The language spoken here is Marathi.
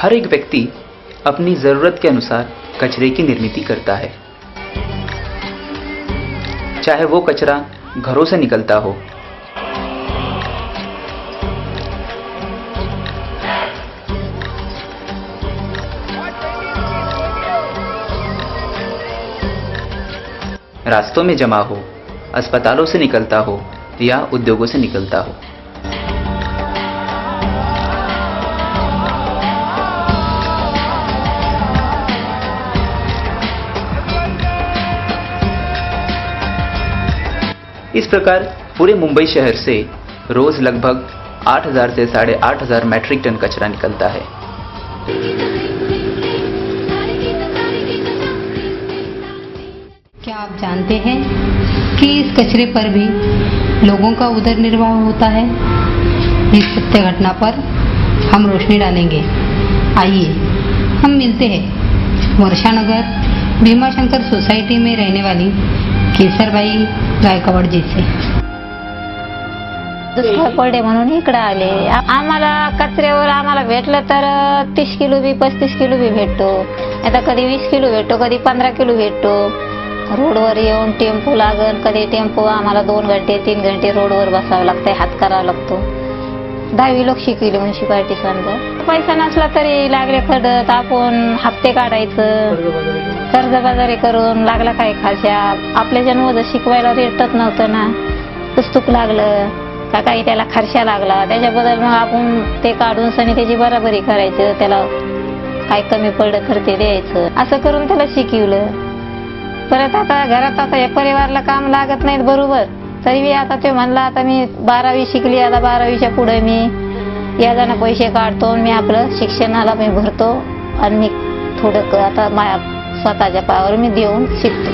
हर एक व्यक्ति अपनी ज़रूरत के अनुसार कचरे की निर्मित करता है, चाहे वो कचरा घरों से निकलता हो, रास्तों में जमा हो, अस्पतालों से निकलता हो या उद्योगों से निकलता हो। इस प्रकार पूरे मुंबई शहर से रोज लगभग 8,000 से 8,500 मैट्रिक टन कचरा निकलता है। क्या आप जानते हैं कि इस कचरे पर भी लोगों का उदर निर्वाह होता है? इस सत्य घटना पर हम रोशनी डालेंगे। आइए हम मिलते हैं वर्षानगर भीमाशंकर सोसाइटी में रहने वाली केसरबाई गायकवाड जी से। दुष्काळ पडले म्हणून इकडे आले। आम्हाला कचऱ्यावर आम्हाला भेटलं तर 30 किलो बी 35 किलो बी भेटतो, आता कधी 20 किलो भेटतो, कधी 15 किलो भेटतो। रोडवर येऊन टेम्पो लागन, कधी टेम्पो आम्हाला 2 घंटे 3 घंटे रोडवर बसावं लागतंय, हात करावा लागतो। 10वी लोक शिकवली म्युन्सिपाल्टी समजा, पैसा नसला तरी लागले खडत आपण हप्ते काढायचं, कर्जबाजारी करून लागला काय खाशा। आपल्या जन्म शिकवायला रेटत नव्हतं ना, पुस्तक लागलं का काही त्याला खर्चा लागला, त्याच्याबद्दल मग आपण ते काढून सनी त्याची बराबरी करायचं, त्याला काय कमी पडलं तर ते द्यायचं, असं करून त्याला शिकवलं। परत आता घरात आता या परिवाराला काम लागत नाहीत बरोबर, तरी मी आता ते म्हणला आता मी 12वी शिकली, आता 12वीच्या पुढे मी याजाना पैसे काढतो, मी आपलं शिक्षणाला मी भरतो आणि मी थोडं आता माझ्या स्वतःच्या पायावर मी देऊन शिकतो।